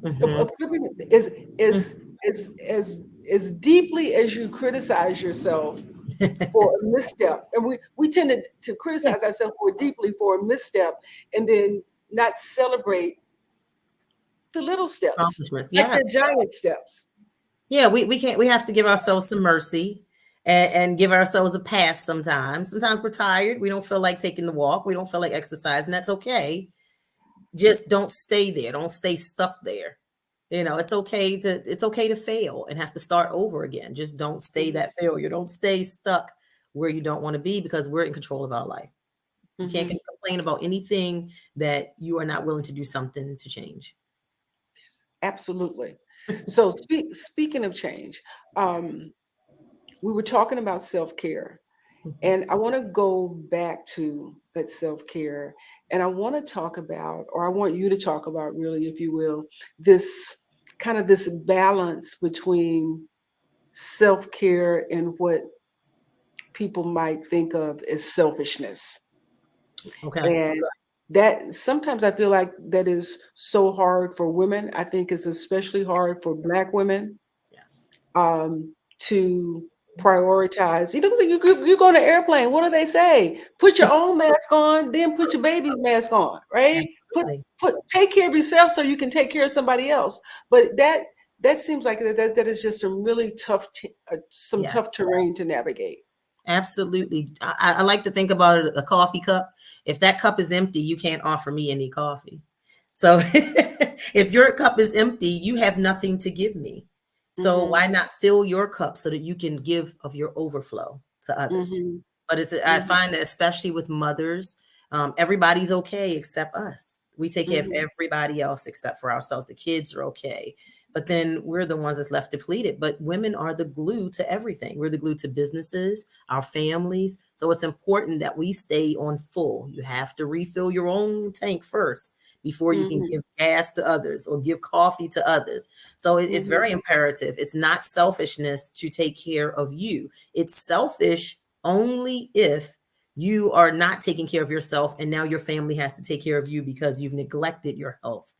A: Of flipping is as deeply as you criticize yourself for a misstep, and we tend to criticize ourselves deeply for a misstep, and then not celebrate the little steps, like the giant steps.
B: Yeah, we have to give ourselves some mercy and give ourselves a pass sometimes. Sometimes we're tired. We don't feel like taking the walk. We don't feel like exercising. That's okay. Just don't stay there. Don't stay stuck there. It's okay to fail and have to start over again. Just don't stay that failure. Don't stay stuck where you don't want to be, because we're in control of our life. You can't complain about anything that you are not willing to do something to change.
A: Absolutely. So speaking of change, we were talking about self-care, and I want to go back to that self-care, and I want to talk about, or I want you to talk about, really, if you will, this balance between self-care and what people might think of as selfishness.
B: Okay.
A: And that sometimes I feel like that is so hard for women. I think it's especially hard for Black women.
B: Yes.
A: To prioritize. You go on an airplane. What do they say? Put your own mask on, then put your baby's mask on, right? Take care of yourself so you can take care of somebody else. But that seems like that is just some really tough tough terrain to navigate.
B: Absolutely. I like to think about it, a coffee cup. If that cup is empty, you can't offer me any coffee. So if your cup is empty, you have nothing to give me. So why not fill your cup so that you can give of your overflow to others? But I find that especially with mothers, everybody's okay except us. We take care of everybody else except for ourselves. The kids are okay. but then we're the ones that's left depleted. But women are the glue to everything. We're the glue to businesses, our families. So it's important that we stay on full. You have to refill your own tank first before you can give gas to others or give coffee to others. So it's very imperative. It's not selfishness to take care of you. It's selfish only if you are not taking care of yourself and now your family has to take care of you because you've neglected your health.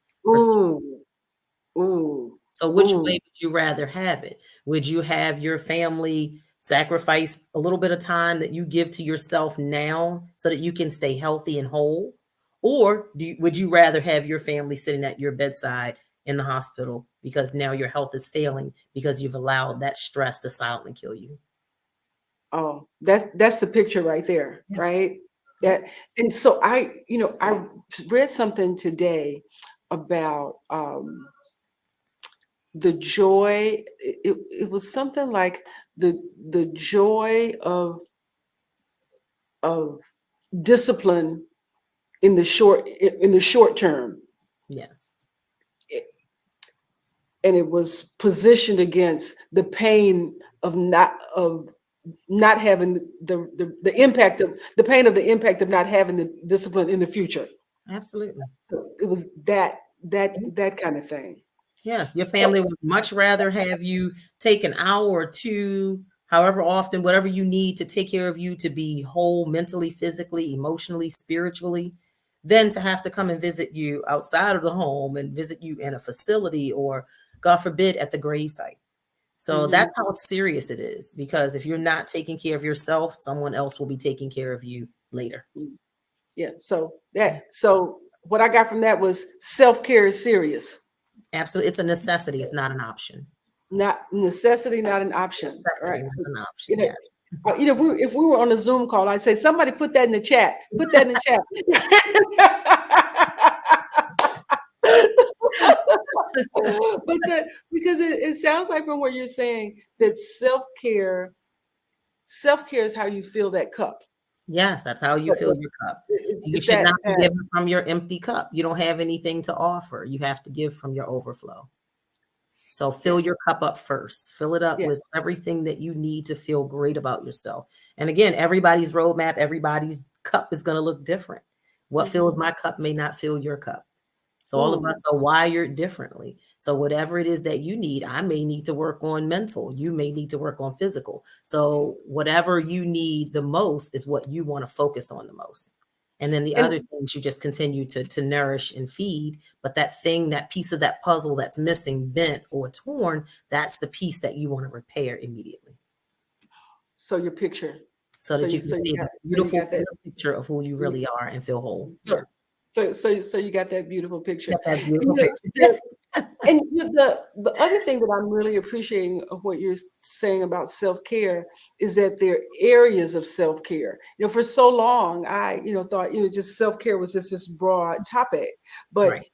B: So which way would you rather have it? Would you have your family sacrifice a little bit of time that you give to yourself now so that you can stay healthy and whole? Or would you rather have your family sitting at your bedside in the hospital because now your health is failing because you've allowed that stress to silently kill you?
A: Oh, that's the picture right there, right? And so I read something today about the joy. It was something like the joy of discipline in the short term.
B: Yes.
A: And it was positioned against the pain of not having the impact of the pain of the impact of not having the discipline in the future.
B: Absolutely.
A: So it was that kind of thing.
B: Yes, your family would much rather have you take an hour or two, however often, whatever you need to take care of you to be whole mentally, physically, emotionally, spiritually, than to have to come and visit you outside of the home and visit you in a facility or, God forbid, at the gravesite. So that's how serious it is, because if you're not taking care of yourself, someone else will be taking care of you later.
A: Yeah. So what I got from that was self-care is serious.
B: Absolutely. It's a necessity. It's not an option.
A: Not necessity, not an option.
B: Necessity,
A: right?
B: not an option.
A: If we were on a Zoom call, I'd say, somebody put that in the chat. Put that in the chat. Because it sounds like from what you're saying that self-care is how you fill that cup.
B: Yes, that's how you fill your cup. You should not be giving from your empty cup. You don't have anything to offer. You have to give from your overflow. So fill your cup up first. Fill it up with everything that you need to feel great about yourself. And again, everybody's roadmap, everybody's cup is going to look different. What fills my cup may not fill your cup. So all of us are wired differently. So whatever it is that you need, I may need to work on mental. You may need to work on physical. So whatever you need the most is what you want to focus on the most. And then the other things you just continue to nourish and feed. But that thing, that piece of that puzzle that's missing, bent or torn, that's the piece that you want to repair immediately.
A: So your picture.
B: So that you can see the beautiful picture of who you really are and feel whole.
A: So you got that beautiful picture.
B: That beautiful picture.
A: And the other thing that I'm really appreciating of what you're saying about self-care is that there are areas of self-care. For so long I thought just self-care was just this broad topic, but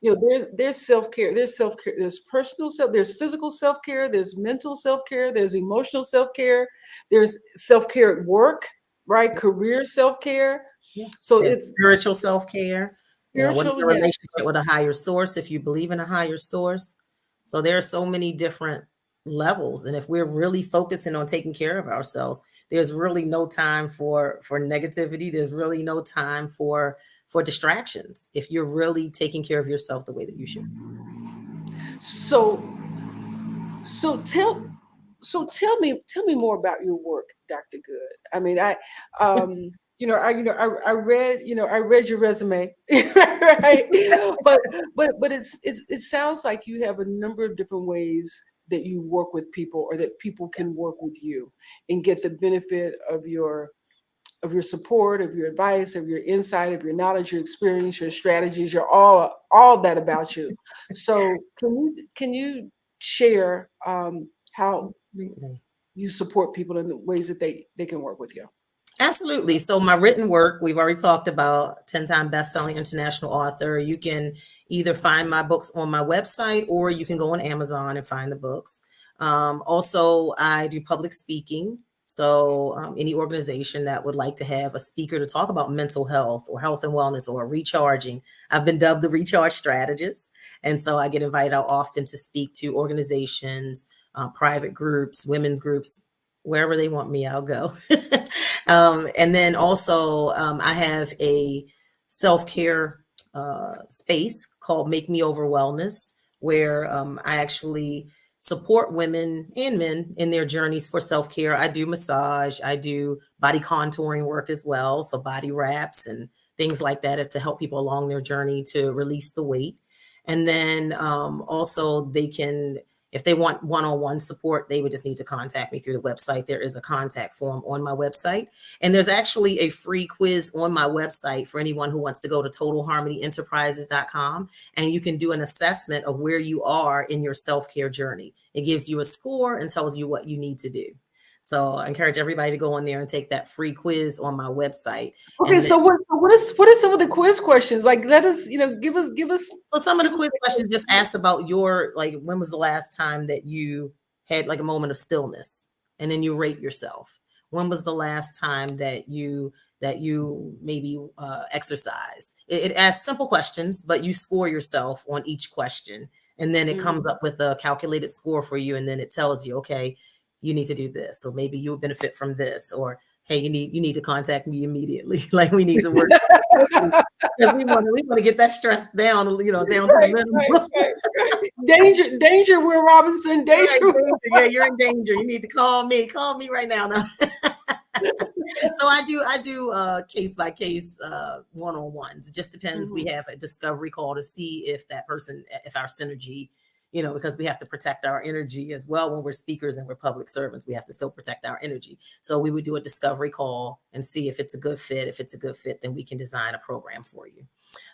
A: there's self-care, there's personal self, there's physical self-care, there's mental self-care, there's emotional self-care, there's self-care at work, right? Career self-care. So it's
B: spiritual self-care. What's your relationship with a higher source, if you believe in a higher source? So there are so many different levels. And if we're really focusing on taking care of ourselves, there's really no time for negativity. There's really no time for distractions if you're really taking care of yourself the way that you should.
A: So tell me more about your work, Dr. Goode. I mean, I read your resume, right? But it sounds like you have a number of different ways that you work with people, or that people can work with you and get the benefit of your support, of your advice, of your insight, of your knowledge, your experience, your strategies, your all that about you. So can you share how you support people in the ways that they can work with you?
B: Absolutely. So my written work, we've already talked about, 10-time best-selling international author. You can either find my books on my website, or you can go on Amazon and find the books. Also, I do public speaking. So any organization that would like to have a speaker to talk about mental health or health and wellness or recharging, I've been dubbed the recharge strategist. And so I get invited out often to speak to organizations, private groups, women's groups, wherever they want me, I'll go. And then also I have a self-care space called Make Me Over Wellness, where I actually support women and men in their journeys for self-care. I do massage, I do body contouring work as well. So body wraps and things like that to help people along their journey to release the weight. And then also they can, if they want one-on-one support, they would just need to contact me through the website. There is a contact form on my website. And there's actually a free quiz on my website for anyone who wants to go to totalharmonyenterprises.com. And you can do an assessment of where you are in your self-care journey. It gives you a score and tells you what you need to do. So I encourage everybody to go on there and take that free quiz on my website.
A: Okay, so what are some of the quiz questions? Like, let us, give us.
B: Well, some of the quiz questions just asked about your, like, when was the last time that you had like a moment of stillness, and then you rate yourself. When was the last time that you maybe exercised? It asks simple questions, but you score yourself on each question, and then it comes up with a calculated score for you, and then it tells you, okay, you need to do this, or maybe you'll benefit from this, or hey, you need to contact me immediately. Like, we need to work because we want to get that stress down, down to the minimum.
A: Right. Danger, Will Robinson. Danger.
B: Yeah, you're in danger. You need to call me. Call me right now. So I do case by case one-on-ones. It just depends. We have a discovery call to see if our synergy, because we have to protect our energy as well. When we're speakers and we're public servants, we have to still protect our energy. So we would do a discovery call and see if it's a good fit. If it's a good fit, then we can design a program for you.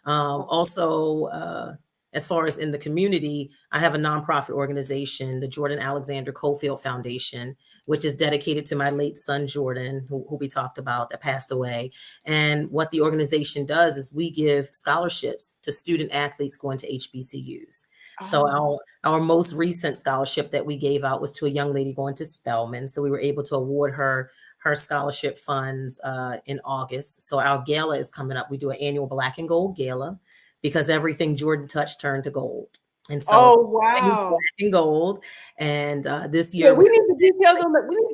B: Also, as far as in the community, I have a nonprofit organization, the Jordan Alexander Cofield Foundation, which is dedicated to my late son, Jordan, who we talked about, that passed away. And what the organization does is we give scholarships to student athletes going to HBCUs. So our most recent scholarship that we gave out was to a young lady going to Spelman. So we were able to award her scholarship funds in August. So our gala is coming up. We do an annual Black and Gold gala because everything Jordan touched turned to gold. And so
A: wow,
B: Black and Gold. And this year
A: we need the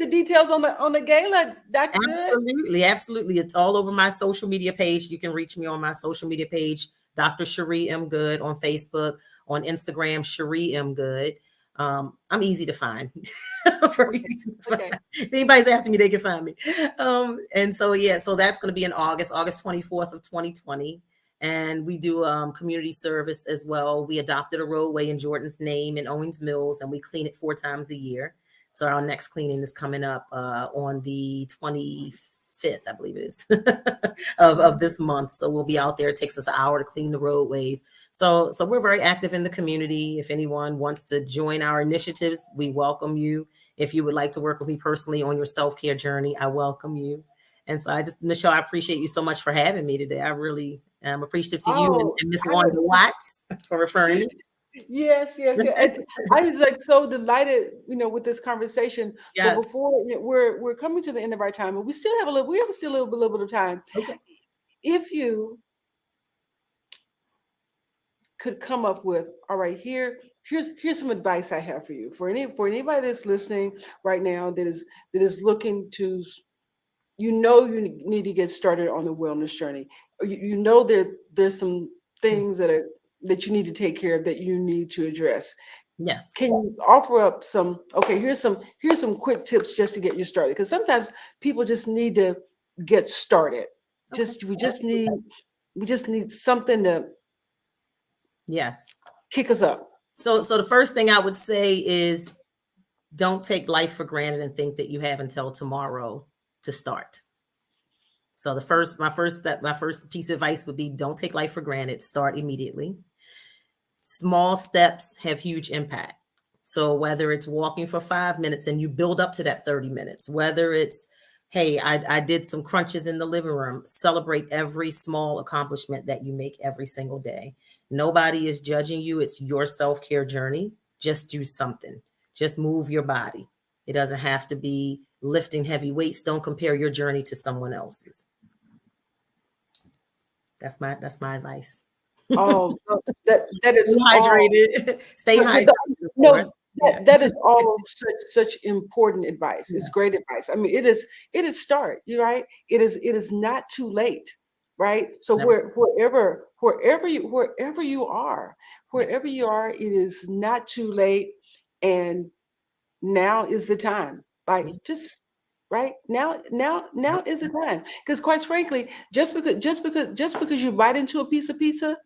A: details on the gala, Dr.
B: Absolutely, absolutely. It's all over my social media page. You can reach me on my social media page, Dr. Chere M. Goode, on Facebook, on Instagram, Chere M. Goode. I'm easy to find. Very easy to find. Okay. If anybody's after me, they can find me. And so that's going to be in August 24th of 2020. And we do community service as well. We adopted a roadway in Jordan's name in Owings Mills, and we clean it 4 times a year. So our next cleaning is coming up on the 25th, I believe it is, of this month. So we'll be out there. It takes us an hour to clean the roadways. So we're very active in the community. If anyone wants to join our initiatives, we welcome you. If you would like to work with me personally on your self-care journey, I welcome you. And so Michelle, I appreciate you so much for having me today. I really am appreciative to you and Miss Wanda Watts for referring me.
A: Yes. I was like so delighted, with this conversation. Yes. But before we're coming to the end of our time, but we still have a little bit of time. Okay. If you could come up with, all right, here's some advice I have for you. For anybody that's listening right now that is looking to, you need to get started on the wellness journey. There's some things that you need to take care of, that you need to address.
B: Yes.
A: Can you offer up here's some quick tips just to get you started? Because sometimes people just need to get started. Okay. We just need something to kick us up. So
B: the first thing I would say is, don't take life for granted and think that you have until tomorrow to start. So my first piece of advice would be, don't take life for granted. Start immediately. Small steps have huge impact. So whether it's walking for 5 minutes and you build up to that 30 minutes, whether it's, hey, I did some crunches in the living room, celebrate every small accomplishment that you make every single day. Nobody is judging you. It's your self-care journey. Just do something. Just move your body. It doesn't have to be lifting heavy weights. Don't compare your journey to someone else's. That's my advice.
A: Oh, that is
B: Stay hydrated. Stay hydrated.
A: No, that is all such important advice. It's great advice. I mean, it is start. You're right. It is not too late, right? So wherever you are, it is not too late, and now is the time. Like just right now is the time. Because quite frankly, just because you bite into a piece of pizza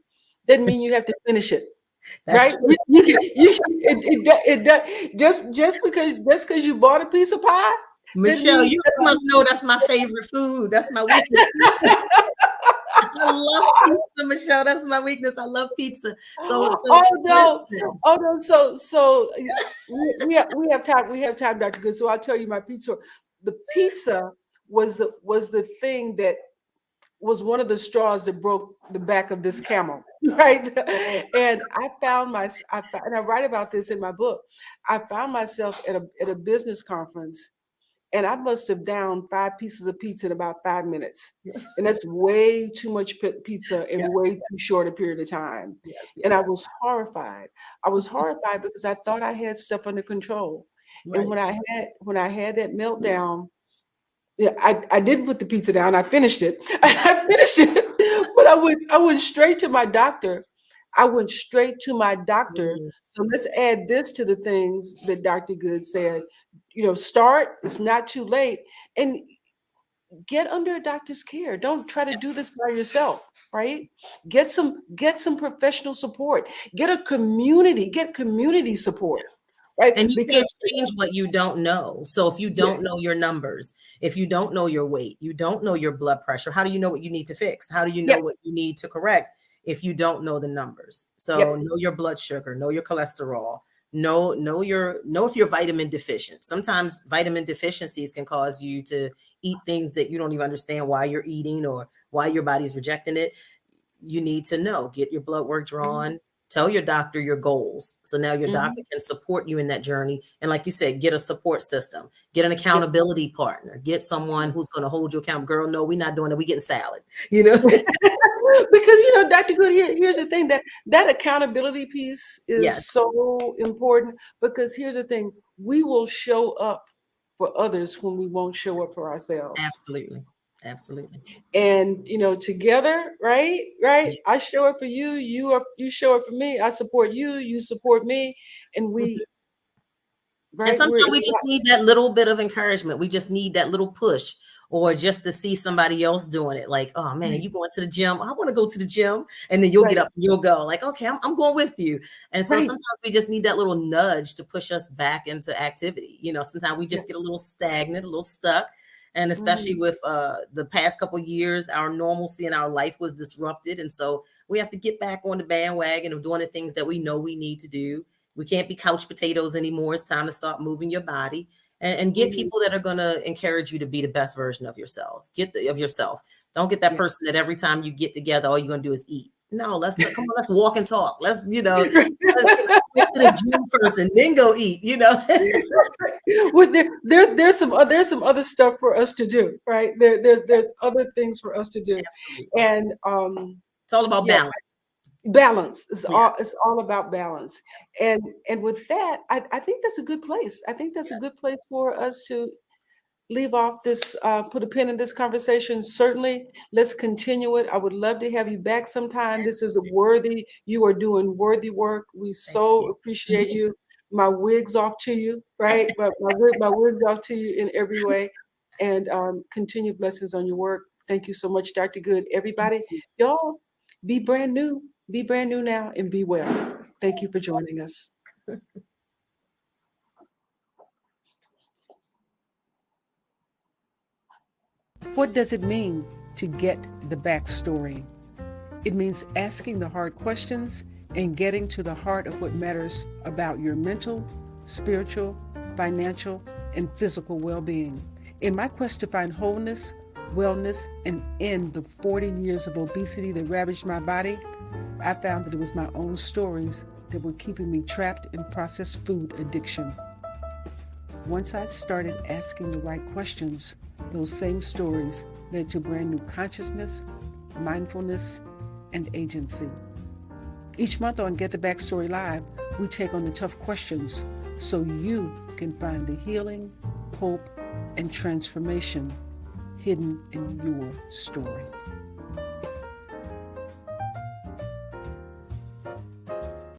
A: doesn't mean you have to finish it.
B: That's
A: Right? Just because you bought a piece of pie.
B: Michelle, you must know that's my favorite food. That's my weakness. I love pizza, Michelle. That's my weakness. I love pizza. So
A: we have time. We have time, Dr. Good. So I'll tell you my pizza. The pizza was the thing that was one of the straws that broke the back of this camel, right? And and I write about this in my book. I found myself at a business conference, and I must have downed 5 pieces of pizza in about 5 minutes. And that's way too much pizza in way too short a period of time. And I was horrified. I was horrified because I thought I had stuff under control. Right. And when I had that meltdown, I didn't put the pizza down. I finished it. But I went straight to my doctor. So let's add this to the things that Dr. Good said. Start. It's not too late, and get under a doctor's care. Don't try to do this by yourself. Right? Get some professional support. Get community support. Right?
B: And you can't change what you don't know. So if you don't know your numbers, if you don't know your weight, you don't know your blood pressure, how do you know what you need to fix? How do you know what you need to correct if you don't know the numbers? So know your blood sugar, know your cholesterol, know if you're vitamin deficient. Sometimes vitamin deficiencies can cause you to eat things that you don't even understand why you're eating or why your body's rejecting it. You need to know, get your blood work drawn. Tell your doctor your goals. So now your doctor can support you in that journey. And like you said, get a support system, get an accountability partner, get someone who's going to hold you accountable. Girl, no, we're not doing it. We getting salad, Because,
A: Dr. Good, here's the thing, that accountability piece is so important, because here's the thing, we will show up for others when we won't show up for ourselves.
B: Absolutely.
A: And together, right? Yeah. I show up for you, you show up for me, I support you, you support me, and we
B: and sometimes we just need that little bit of encouragement. We just need that little push, or just to see somebody else doing it. Like, oh man, you going to the gym? I want to go to the gym. And then you'll get up and you'll go like, okay, I'm going with you. And so sometimes we just need that little nudge to push us back into activity. Sometimes we just get a little stagnant, a little stuck. And especially with the past couple of years, our normalcy in our life was disrupted. And so we have to get back on the bandwagon of doing the things that we know we need to do. We can't be couch potatoes anymore. It's time to start moving your body and get people that are going to encourage you to be the best version of yourselves. Of yourself. Don't get that person that every time you get together, all you're going to do is eat. No, let's walk and talk. Let's, let's get to the gym first and then go eat,
A: Well, there's some other stuff for us to do, right? There's other things for us to do. Absolutely. And
B: it's all about balance.
A: Balance is all about balance. And with that, I think that's a good place. I think that's a good place for us to leave off this, put a pin in this conversation. Certainly, let's continue it. I would love to have you back sometime. This is you are doing worthy work. We so appreciate you. My wig's off to you, right? But my wig's off to you in every way. And continued blessings on your work. Thank you so much, Dr. Good. Everybody, y'all, be brand new. Be brand new now and be well. Thank you for joining us. What does it mean to get the backstory? It means asking the hard questions and getting to the heart of what matters about your mental, spiritual, financial, and physical well-being. In my quest to find wholeness, wellness, and end the 40 years of obesity that ravaged my body, I found that it was my own stories that were keeping me trapped in processed food addiction. Once I started asking the right questions, those same stories led to brand new consciousness, mindfulness, and agency. Each month on Get the Backstory Live, we take on the tough questions so you can find the healing, hope, and transformation hidden in your story.